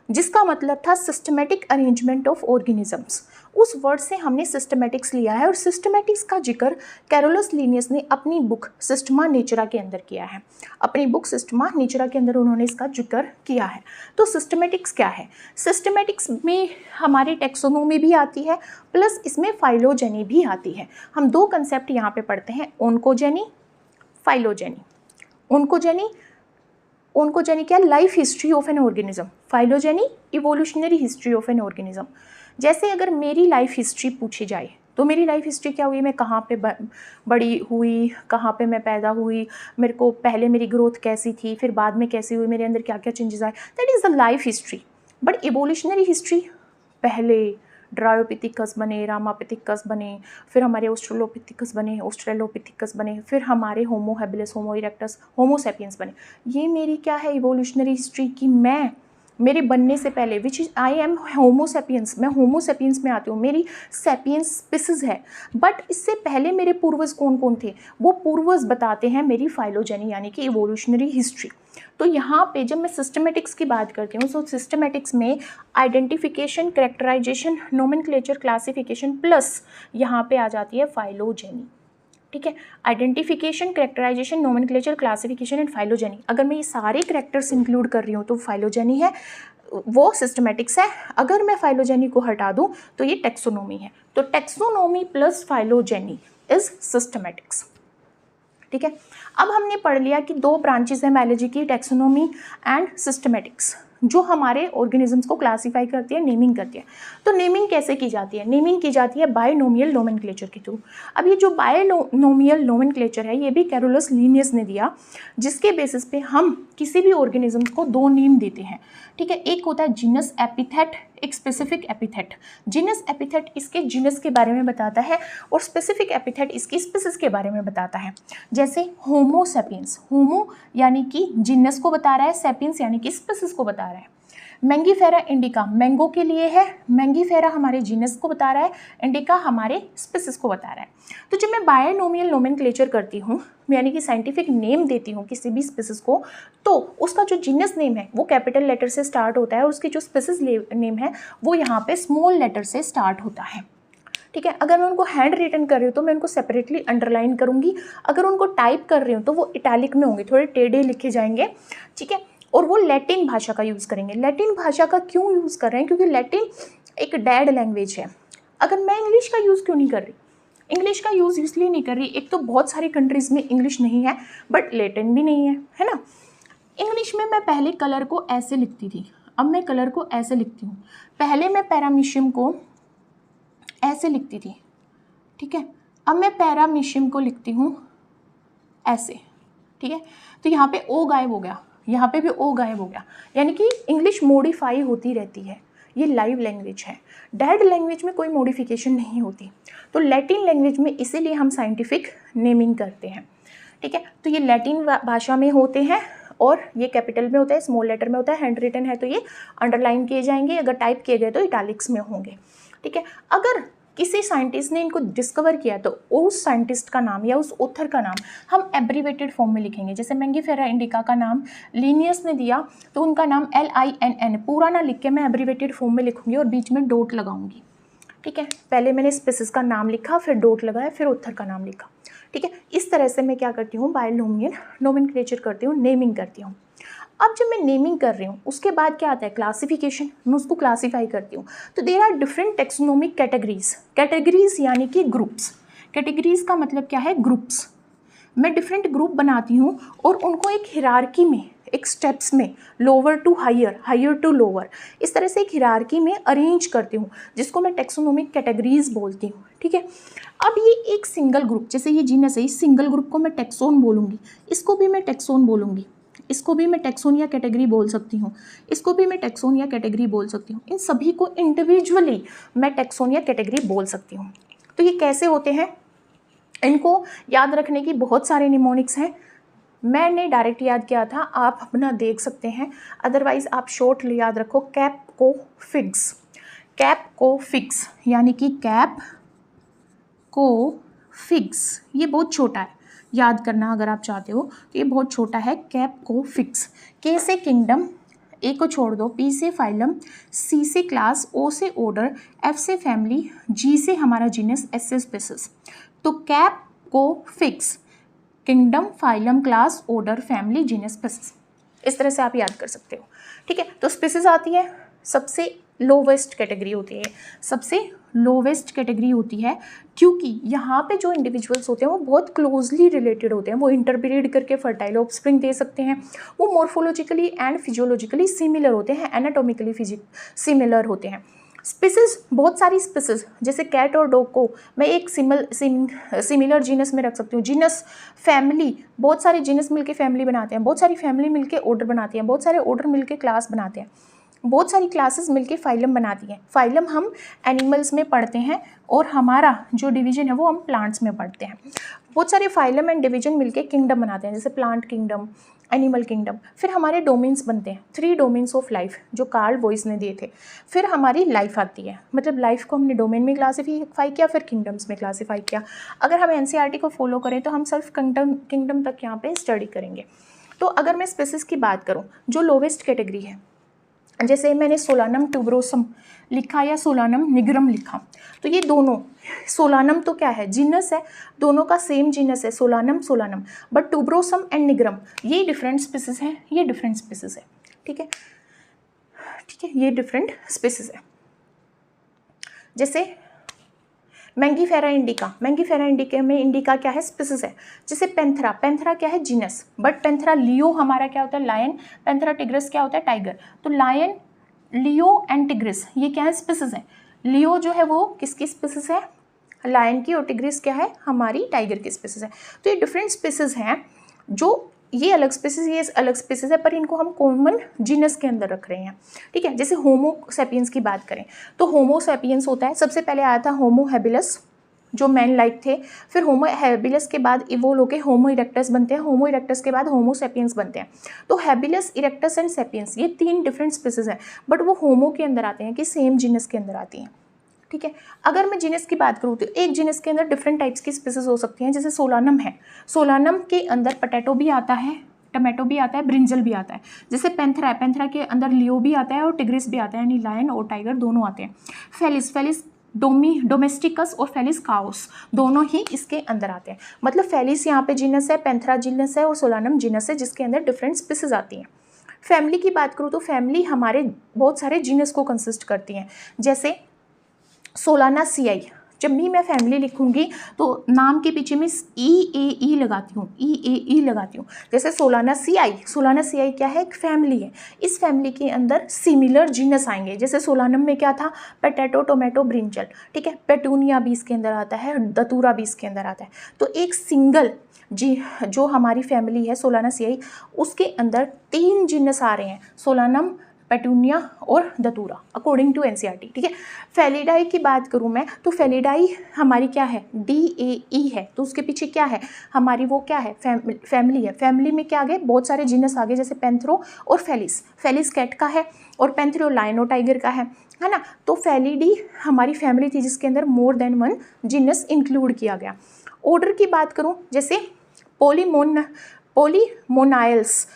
जिसका मतलब था सिस्टमेटिक अरेंजमेंट ऑफ ऑर्गेनिजम्स। उस वर्ड से हमने सिस्टमेटिक्स लिया है, और सिस्टमेटिक्स का जिक्र कैरोलस लिनियस ने अपनी बुक सिस्टमा नेचुरा के अंदर किया है। अपनी बुक सिस्टमा नेचुरा के अंदर उन्होंने इसका जिक्र किया है। तो सिस्टमेटिक्स क्या है, सिस्टमेटिक्स में हमारी टेक्सोनोमी भी आती है, प्लस इसमें फाइलोजेनी भी आती है। हम दो कंसेप्ट यहाँ पे पढ़ते हैं, ओनकोजेनी, फाइलोजेनी। ओनकोजेनी क्या, life history of an organism. Phylogeny evolutionary history of an organism. जैसे अगर मेरी लाइफ हिस्ट्री पूछी जाए तो मेरी लाइफ हिस्ट्री क्या हुई, मैं कहाँ पे बड़ी हुई, कहाँ पे मैं पैदा हुई, मेरे को पहले मेरी ग्रोथ कैसी थी, फिर बाद में कैसी हुई, मेरे अंदर क्या क्या चेंजेस आए, that is the life history. But evolutionary history, पहले ड्रायोपिथिकस बने, रामापिथिकस बने, फिर हमारे ऑस्ट्रेलोपिथिकस बने, फिर हमारे होमो हैबिलिस, होमो इरेक्टस, होमो सैपियंस बने। ये मेरी क्या है, इवोल्यूशनरी हिस्ट्री की मैं मेरे बनने से पहले, which is I am Homo sapiens, मैं होमो सैपियंस में आती हूँ, मेरी सैपियंस स्पीसीज है। बट इससे पहले मेरे पूर्वज कौन कौन थे, वो पूर्वज बताते हैं मेरी फाइलोजेनी यानी कि इवोल्यूशनरी हिस्ट्री। तो यहाँ पे जब मैं सिस्टमेटिक्स की बात करती हूँ, तो सिस्टमेटिक्स में identification, characterisation, nomenclature, classification, plus यहाँ पे आ जाती है फाइलोजेनी। ठीक है। Identification, characterisation, nomenclature, classification and phylogeny. अगर मैं ये सारे कैरेक्टर्स इंक्लूड कर रही हूँ तो फाइलोजेनी है, वो सिस्टमेटिक्स है। अगर मैं फाइलोजेनी को हटा दूँ तो ये टेक्सोनोमी है। तो taxonomy plus phylogeny is systematics. ठीक है। अब हमने पढ़ लिया कि दो ब्रांचेस हैं बायोलॉजी की, टेक्सोनोमी एंड सिस्टमेटिक्स, जो हमारे ऑर्गेनिजम्स को क्लासीफाई करती है, नेमिंग करती है। तो नेमिंग कैसे की जाती है? नेमिंग की जाती है बायनोमियल नोमेनक्लेचर के थ्रू। अब ये जो बायनोमियल नोमेनक्लेचर है ये भी कैरोलस लिनियस ने दिया, जिसके बेसिस पे हम किसी भी ऑर्गेनिजम्स को दो नेम देते हैं। ठीक है। एक होता है जीनस एपिथेट, एक स्पेसिफिक एपिथेट। जीनस एपिथेट इसके जीनस के बारे में बताता है और स्पेसिफिक एपिथेट इसकी स्पीसीज के बारे में बताता है। जैसे होमो सेपियंस, होमो यानी कि जीनस को बता रहा है, सेपियंस यानी कि स्पीसीज को बता रहा है। मैंगीफेरा इंडिका मैंगो के लिए है, मैंगीफेरा हमारे जीनस को बता रहा है, इंडिका हमारे स्पीसीज को बता रहा है। तो जब मैं बायनोमियल नोमेनक्लेचर करती हूँ, यानी कि साइंटिफिक नेम देती हूँ किसी भी स्पीसीज को, तो उसका जो जीनस नेम है वो कैपिटल लेटर से स्टार्ट होता है और उसकी जो स्पीसीज नेम है वो यहाँ पे स्मॉल लेटर से स्टार्ट होता है। ठीक है। अगर मैं उनको हैंड रिटन कर रही हूँ तो मैं उनको सेपरेटली अंडरलाइन करूँगी, अगर उनको टाइप कर रही हूँ तो वो इटैलिक में होंगे, थोड़े टेढ़े लिखे जाएंगे। ठीक है। और वो लैटिन भाषा का यूज़ करेंगे। लैटिन भाषा का क्यों यूज़ कर रहे हैं? क्योंकि लैटिन एक डेड लैंग्वेज है। अगर मैं इंग्लिश का यूज़ क्यों नहीं कर रही? इंग्लिश का यूज़ इसलिए नहीं कर रही, एक तो बहुत सारी कंट्रीज़ में इंग्लिश नहीं है, बट लैटिन भी नहीं है ना। इंग्लिश में मैं पहले कलर को ऐसे लिखती थी, अब मैं कलर को ऐसे लिखती हूँ। पहले मैं पैरामीशियम को ऐसे लिखती थी, ठीक है, अब मैं पैरामीशियम को लिखती हूँ ऐसे। ठीक है। तो यहाँ पे ओ गायब हो गया, यहाँ पे भी ओ गायब हो गया, यानी कि इंग्लिश मॉडिफाई होती रहती है। ये लाइव लैंग्वेज है, डेड लैंग्वेज में कोई मॉडिफिकेशन नहीं होती। तो लैटिन लैंग्वेज में इसीलिए हम साइंटिफिक नेमिंग करते हैं। ठीक है। तो ये लैटिन भाषा में होते हैं और ये कैपिटल में होता है, स्मॉल लेटर में होता है, हैंड रिटन है तो ये अंडरलाइन किए जाएंगे, अगर टाइप किए गए तो इटैलिक्स में होंगे। ठीक है। अगर किसी साइंटिस्ट ने इनको डिस्कवर किया तो उस साइंटिस्ट का नाम या उस ऑथर का नाम हम एब्रीवेटेड फॉर्म में लिखेंगे। जैसे मैंगीफेरा इंडिका का नाम लिनियस ने दिया तो उनका नाम LINN पूरा ना लिख के मैं एब्रीवेटेड फॉर्म में लिखूंगी और बीच में डॉट लगाऊंगी। ठीक है। पहले मैंने स्पीसीज का नाम लिखा, फिर डॉट लगाया, फिर ऑथर का नाम लिखा। ठीक है। इस तरह से मैं क्या करती हूँ, बायनोमियल नोमेनक्लेचर करती हूँ, नेमिंग करती हूँ। अब जब मैं नेमिंग कर रही हूँ उसके बाद क्या आता है, क्लासिफिकेशन। मैं उसको क्लासीफाई करती हूँ। तो there are different taxonomic categories. Categories यानी कि ग्रुप्स। कैटेगरीज का मतलब क्या है, ग्रुप्स। मैं डिफरेंट ग्रुप बनाती हूँ और उनको एक हिरार्की में, एक स्टेप्स में, lower to higher, higher to lower, इस तरह से एक हिरार्की में अरेंज करती हूँ, जिसको मैं टेक्सोनोमिक कैटेगरीज बोलती हूँ। ठीक है। अब ये एक सिंगल ग्रुप, जैसे ये जीनस है, इस सिंगल ग्रुप को मैं टेक्सोन बोलूँगी, इसको भी मैं टेक्सोन बोलूँगी, इसको भी मैं टेक्सोन या कैटेगरी बोल सकती हूँ, इसको भी मैं टेक्सोन या कैटेगरी बोल सकती हूँ। इन सभी को इंडिविजुअली मैं टेक्सोन या कैटेगरी बोल सकती हूँ। तो ये कैसे होते हैं, इनको याद रखने की बहुत सारे निमोनिक्स हैं। मैंने डायरेक्ट याद किया था, आप अपना देख सकते हैं, अदरवाइज आप शॉर्ट याद रखो, कैप को फिक्स। कैप को फिक्स यानी कि कैप को फिक्स, ये बहुत छोटा है, याद करना अगर आप चाहते हो तो ये बहुत छोटा है। कैप को फिक्स। के से किंगडम, ए को छोड़ दो, पी से फाइलम, सी से क्लास, ओ से ऑर्डर, एफ से फैमिली, जी से हमारा जीनस, एस से स्पीसीज। तो कैप को fix, kingdom, phylum, class, order, family, genus, species, इस तरह से आप याद कर सकते हो। ठीक है। तो स्पीसीज आती है, सबसे लोवेस्ट कैटेगरी होती है, सबसे लोवेस्ट कैटेगरी होती है, क्योंकि यहाँ पे जो इंडिविजुअल्स होते हैं वो बहुत क्लोजली रिलेटेड होते हैं, वो इंटरब्रीड करके फर्टाइल ऑफस्प्रिंग दे सकते हैं, वो मॉर्फोलॉजिकली एंड फिजियोलॉजिकली सिमिलर होते हैं, एनाटॉमिकली सिमिलर होते हैं। स्पीसीज, बहुत सारी स्पीसीज, जैसे कैट और डॉग को मैं एक सिमिलर जीनस में रख सकती हूँ। जीनस, फैमिली, बहुत सारे जीनस मिलके फैमिली बनाते हैं, बहुत सारी फैमिली मिलके ऑर्डर बनाती हैं, बहुत सारे ऑर्डर मिलके क्लास बनाते हैं, बहुत सारी क्लासेस मिलके फाइलम बनाती हैं। फाइलम हम एनिमल्स में पढ़ते हैं और हमारा जो डिवीजन है वो हम प्लांट्स में पढ़ते हैं। बहुत सारे फाइलम एंड डिवीजन मिलके किंगडम बनाते हैं, जैसे प्लांट किंगडम, एनिमल किंगडम। फिर हमारे डोमेन्स बनते हैं, 3 डोमेन्स ऑफ लाइफ जो कार्ल वॉइस ने दिए थे। फिर हमारी लाइफ आती है, मतलब लाइफ को हमने डोमेन में क्लासीफाई किया, फिर किंगडम्स में क्लासीफाई किया। अगर हम NCERT को फॉलो करें तो हम सिर्फ किंगडम तक यहाँ पे स्टडी करेंगे। तो अगर मैं स्पीसीज की बात करूँ, जो लोवेस्ट कैटेगरी है जैसे मैंने सोलानम ट्यूबरोसम लिखा या सोलानम निग्रम लिखा, तो ये दोनों, सोलानम तो क्या है, जीनस है, दोनों का सेम जीनस है solanum solanum, but tuberosum and nigrum ये डिफरेंट स्पीसीज हैं, ये डिफरेंट स्पीसीज है। ठीक है, ठीक है, ये डिफरेंट स्पीसीज है। जैसे मैंगीफेरा इंडिका, मैंगीफेरा इंडिका में इंडिका क्या है, स्पीसीज है। जैसे पेंथरा, पेंथरा क्या है, जीनस, बट पेंथरा लियो हमारा क्या होता है, लायन, पेंथरा टिग्रिस क्या होता है, टाइगर। तो लायन, लियो एंड टिग्रिस ये क्या है, स्पीसीज है। लियो जो है वो किसकी स्पीसीज है, लायन की, और टिग्रिस क्या है, हमारी टाइगर की स्पीसीज है। तो ये डिफरेंट स्पीसीज हैं, जो ये अलग स्पीसीज, ये अलग स्पीसीज है, पर इनको हम कॉमन जीनस के अंदर रख रहे हैं। ठीक है, जैसे होमो सैपियंस की बात करें तो होमो सैपियंस होता है, सबसे पहले आया था होमो हैबिलस जो मैन लाइक थे, फिर होमो हैबिलस के बाद इवोल्व होके होमो इरेक्टस बनते हैं, होमो इरेक्टस के बाद होमो सैपियंस बनते हैं। तो हैबिलस, इरेक्टस एंड सैपियंस ये 3 डिफरेंट स्पीसीज हैं, बट वो होमो के अंदर आते हैं कि सेम जीनस के अंदर आती हैं। ठीक है, अगर मैं जीनस की बात करूँ तो एक जीनस के अंदर डिफरेंट टाइप्स की स्पीसीज हो सकती हैं। जैसे सोलानम है, सोलानम के अंदर पोटैटो भी आता है, टमाटो भी आता है, ब्रिंजल भी आता है। जैसे पेंथरा है, पेंथरा के अंदर लियो भी आता है और टिग्रिस भी आता है, यानी लायन और टाइगर दोनों आते हैं। फेलिस, फेलिस डोमेस्टिकस और फेलिस काउस दोनों ही इसके अंदर आते हैं। मतलब फेलिस यहाँ पे जीनस है, पेंथरा जीनस है और सोलानम जीनस है, जिसके अंदर डिफरेंट स्पीसीज आती हैं। फैमिली की बात करूँ तो फैमिली हमारे बहुत सारे जीनस को कंसिस्ट करती हैं। जैसे सोलानासियाई, जब भी मैं फैमिली लिखूंगी तो नाम के पीछे मैं ई लगाती हूँ, ई लगाती हूँ। जैसे सोलानासियाई, सोलानासियाई क्या है, एक फैमिली है। इस फैमिली के अंदर सिमिलर जीनस आएंगे। जैसे सोलानम में क्या था, पोटैटो, टोमेटो, ब्रिंजल। ठीक है, पेटूनिया भी इसके अंदर आता है, दतूरा भी इसके अंदर आता है। तो एक सिंगल जी जो हमारी फैमिली है सोलानासियाई, उसके अंदर 3 जीनस आ रहे हैं, सोलानम, पेटूनिया और दतूरा, अकॉर्डिंग टू एनसीईआरटी। ठीक है, फेलिडाई की बात करूँ मैं तो फेलिडाई हमारी क्या है, DAE है, तो उसके पीछे क्या है, हमारी वो क्या है, फैमिली है। फैमिली में क्या आ गए, बहुत सारे जीनस आ गए, जैसे पेंथरो और फेलिस, फेलिस कैट का है और पेंथरो लायनो टाइगर का है ना। तो फेलिडी हमारी फैमिली थी जिसके अंदर मोर देन 1 जीनस इंक्लूड किया गया। ऑर्डर की बात करूँ, जैसे पोलीमोनाइल्स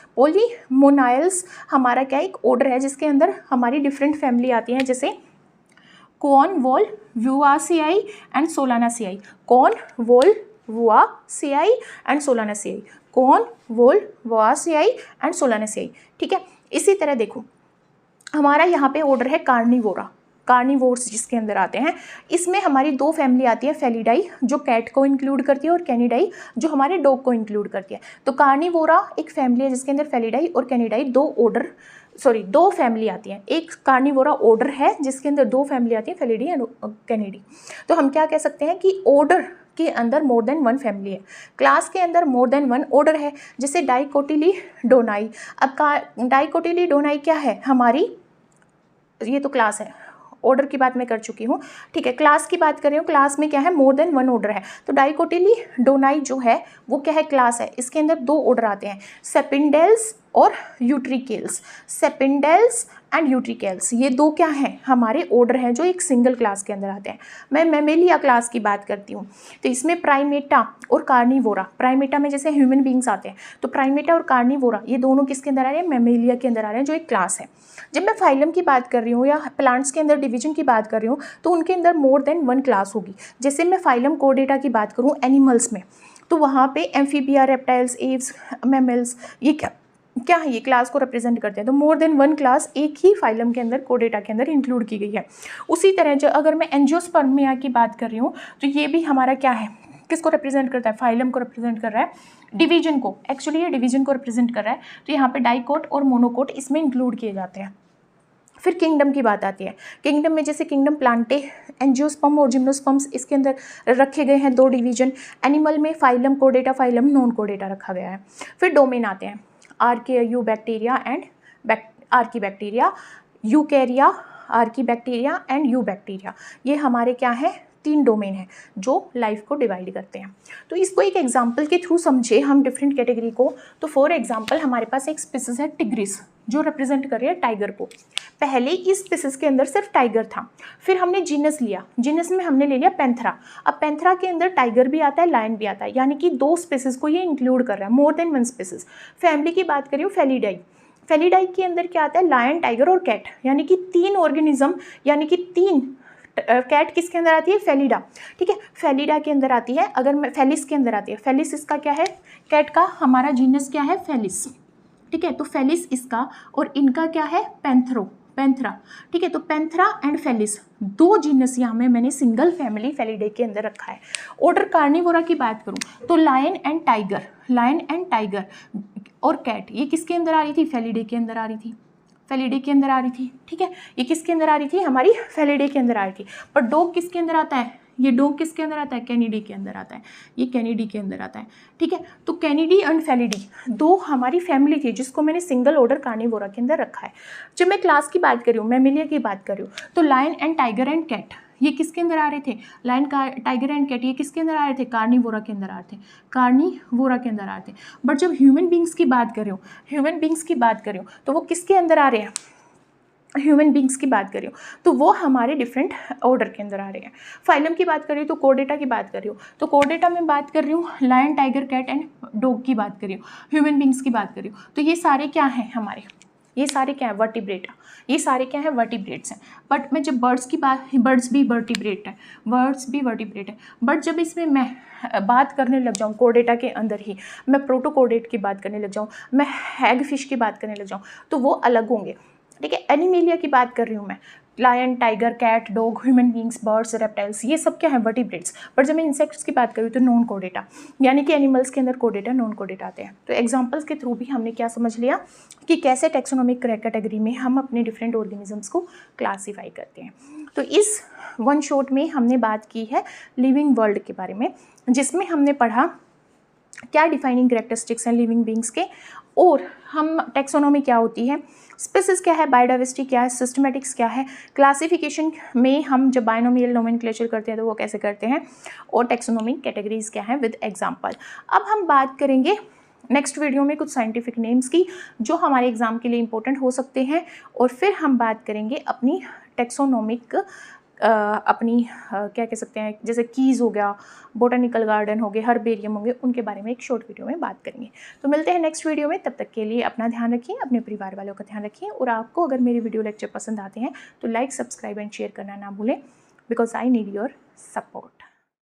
हमारा क्या एक ऑर्डर है जिसके अंदर हमारी डिफरेंट फैमिली आती हैं। जैसे कॉर्नवोल्वुआसियाई एंड सोलानासियाई, कॉर्नवोल्वुआसियाई एंड सोलानासियाई, कॉर्नवोल्वुआसियाई एंड सोलानासियाई। ठीक है, इसी तरह देखो हमारा यहाँ पे ऑर्डर है कार्निवोरा, कार्निवोर्स जिसके अंदर आते हैं। इसमें हमारी 2 फैमिली आती है, फेलिडाई जो कैट को इंक्लूड करती है और कैनिडाई जो हमारे डॉग को इंक्लूड करती है। तो कार्निवोरा एक फैमिली है जिसके अंदर फेलिडाई और कैनिडाई 2 फैमिली आती हैं। एक कार्निवोरा ऑर्डर है जिसके अंदर 2 फैमिली आती है, फेलिडी एंड कैनिडी। तो हम क्या कह सकते हैं कि ऑर्डर के अंदर मोर देन 1 फैमिली है, क्लास के अंदर मोर देन 1 ऑर्डर है। जैसे डाइकोटिलीडोनाई, अब डाइकोटिलीडोनाई क्या है हमारी, ये तो क्लास है, ऑर्डर की बात मैं कर चुकी हूँ। ठीक है, क्लास की बात कर रही हूँ, क्लास में क्या है, मोर देन 1 ऑर्डर है। तो डाइकोटिलीडोनाई जो है वो क्या है, क्लास है, इसके अंदर 2 ऑर्डर आते हैं, सेपिंडेल्स और यूट्रिकेल्स। सेपिंडेल्स एंड यूट्रिकेल्स ये 2 क्या हैं, हमारे ऑर्डर हैं जो एक सिंगल क्लास के अंदर आते हैं। मैं मैमेलिया क्लास की बात करती हूँ, तो इसमें प्राइमेटा और कार्निवोरा, प्राइमेटा में जैसे ह्यूमन बींग्स आते हैं, तो प्राइमेटा और कार्निवोरा ये दोनों किसके अंदर आ रहे हैं, मैमेलिया के अंदर आ रहे हैं, जो एक क्लास है। जब मैं फाइलम की बात कर रही हूँ या प्लांट्स के अंदर डिवीजन की बात कर रही हूँ, तो उनके अंदर मोर देन 1 क्लास होगी। जैसे मैं फाइलम कोर्डेटा की बात करूँ एनिमल्स में, तो वहाँ पे एम्फीबिया, रेप्टाइल्स, एव्स, मैमल्स, ये क्या है, ये क्लास को रिप्रेजेंट करते हैं। तो मोर देन 1 क्लास एक ही फाइलम के अंदर, कोर्डेटा के अंदर इंक्लूड की गई है। उसी तरह जो अगर मैं एंजियोस्पर्मिया की बात कर रही हूँ, तो ये भी हमारा क्या है, किसको रिप्रेजेंट करता है, फाइलम को रिप्रेजेंट कर रहा है, डिवीजन को, एक्चुअली ये डिवीजन को रिप्रेजेंट कर रहा है। तो यहाँ पे डाइकोट और मोनोकोट इसमें इंक्लूड किए जाते हैं। फिर किंगडम की बात आती है, किंगडम में जैसे किंगडम प्लांटे, एंजियोस्पर्म और जिम्नोस्पर्म्स इसके अंदर रखे गए हैं 2 डिवीजन। एनिमल में phylum Chordata, phylum non Chordata रखा गया है। फिर डोमेन आते हैं, archaebacteria and archaebacteria, eukarya, archaebacteria and eubacteria, ये हमारे क्या है, 3 डोमेन हैं जो लाइफ को डिवाइड करते हैं। तो इसको एक एग्जांपल के थ्रू समझे हम डिफरेंट कैटेगरी को। तो फॉर एग्जांपल हमारे पास एक स्पीसीज है टिग्रिस जो रिप्रेजेंट कर रही है टाइगर को। पहले इस स्पीसीज के अंदर सिर्फ टाइगर था, फिर हमने जीनस लिया, जीनस में हमने ले लिया पेंथरा। अब पेंथरा के अंदर टाइगर भी आता है, लायन भी आता है, यानी कि 2 स्पीसीज को ये इंक्लूड कर रहा है, मोर देन 1 स्पीसीज। फैमिली की बात करिए फेलिडाई, फेलिडाई के अंदर क्या आता है, लायन, टाइगर और कैट, यानी कि 3 ऑर्गेनिज्म, यानी कि 3 कैट किसके अंदर आती है, फेलिडा, ठीक है, फेलिडा के अंदर आती है। अगर मैं फेलिस के अंदर आती है, फेलिस इसका क्या है, कैट का हमारा जीनस क्या है, फेलिस, ठीक है, तो फेलिस इसका, और इनका क्या है, पैंथरा, ठीक है, तो पैंथरा एंड फेलिस 2 जीनस यहाँ में मैंने सिंगल फैमिली फेलिडे के अंदर रखा है। ऑर्डर कार्निवोरा की बात करूँ तो लायन एंड टाइगर और कैट, ये किसके अंदर आ रही थी, फेलिडे के अंदर आ रही थी, फेलिडे के अंदर आ रही थी, ठीक है, ये किसके अंदर आ रही थी, हमारी फेलिडे के अंदर आ रही थी। पर डॉग किसके अंदर आता है, ये डॉग किसके अंदर आता है, कैनिडी के अंदर आता है, ये कैनिडी के अंदर आता है, ठीक है। तो कैनिडी एंड फेलिडी 2 हमारी फैमिली थी जिसको मैंने सिंगल ऑर्डर कार्निवोरा के अंदर रखा है। जब मैं क्लास की बात कर रही हूँ, मैमिलिया की बात कर रही हूँ, तो lion and tiger and cat ये किसके अंदर आ रहे थे, लायन, टाइगर एंड कैट ये किसके अंदर आ रहे थे, कार्निवोरा के अंदर आ रहे थे, कार्निवोरा के अंदर आ रहे थे। बट जब ह्यूमन बींग्स की बात कर रही हूँ, तो वो किसके अंदर आ रहे हैं, ह्यूमन बींग्स की बात कर रही हूँ तो वो हमारे डिफरेंट ऑर्डर के अंदर आ रहे हैं। फाइलम की बात कर रही हूँ तो कोर्डेटा की बात कर रही हूँ, तो कोर्डेटा में बात कर रही हूँ lion, tiger, cat and dog की बात कर रही हूँ, ह्यूमन बींग्स की बात कर रही हूँ, तो ये सारे क्या हैं हमारे, ये सारे क्या है, वर्टिब्रेटा, ये सारे क्या है, वर्टिब्रेट्स हैं। बट मैं जब बर्ड्स की बात, बर्ड्स भी वर्टिब्रेट है, बट जब इसमें मैं बात करने लग जाऊँ कोर्डेटा के अंदर ही, मैं प्रोटोकोर्डेट की बात करने लग जाऊँ, मैं हैग फिश की बात करने लग जाऊँ, तो वो अलग होंगे, ठीक है। एनिमेलिया की बात कर रही हूँ मैं, lion, tiger, cat, dog, human beings, birds, reptiles, ये सब क्या है, वर्टिब्रेट्स। पर जब मैं इंसेक्ट्स की बात करूँ तो नॉन कोर्डेटा, यानी कि एनिमल्स के अंदर कोर्डेटा, नॉन कोर्डेटा आते हैं। तो एग्जांपल्स के थ्रू भी हमने क्या समझ लिया कि कैसे टैक्सोनॉमिक कैटेगरी में हम अपने डिफरेंट ऑर्गेनिजम्स को क्लासीफाई करते हैं। तो इस वन शॉट में हमने बात की है लिविंग वर्ल्ड के बारे में, जिसमें हमने पढ़ा क्या डिफाइनिंग कैरेक्टरिस्टिक्स हैं लिविंग बींग्स के, और हम टैक्सोनॉमी क्या होती है, स्पीसीज क्या है, बायोडाइवर्सिटी क्या है, सिस्टमेटिक्स क्या है, क्लासिफिकेशन में हम जब बायनोमियल नोमेनक्लेचर करते हैं तो वो कैसे करते हैं, और टैक्सोनॉमिक कैटेगरीज क्या हैं विद एग्जांपल। अब हम बात करेंगे नेक्स्ट वीडियो में कुछ साइंटिफिक नेम्स की जो हमारे एग्जाम के लिए इंपॉर्टेंट हो सकते हैं, और फिर हम बात करेंगे अपनी टैक्सोनॉमिक क्या कह सकते हैं, जैसे कीज़ हो गया, बोटानिकल गार्डन हो गए, हर्बेरियम होंगे, उनके बारे में एक शॉर्ट वीडियो में बात करेंगे। तो मिलते हैं नेक्स्ट वीडियो में, तब तक के लिए अपना ध्यान रखिए, अपने परिवार वालों का ध्यान रखिए, और आपको अगर मेरे वीडियो लेक्चर पसंद आते हैं तो लाइक, सब्सक्राइब एंड शेयर करना ना भूलें, because I need your support.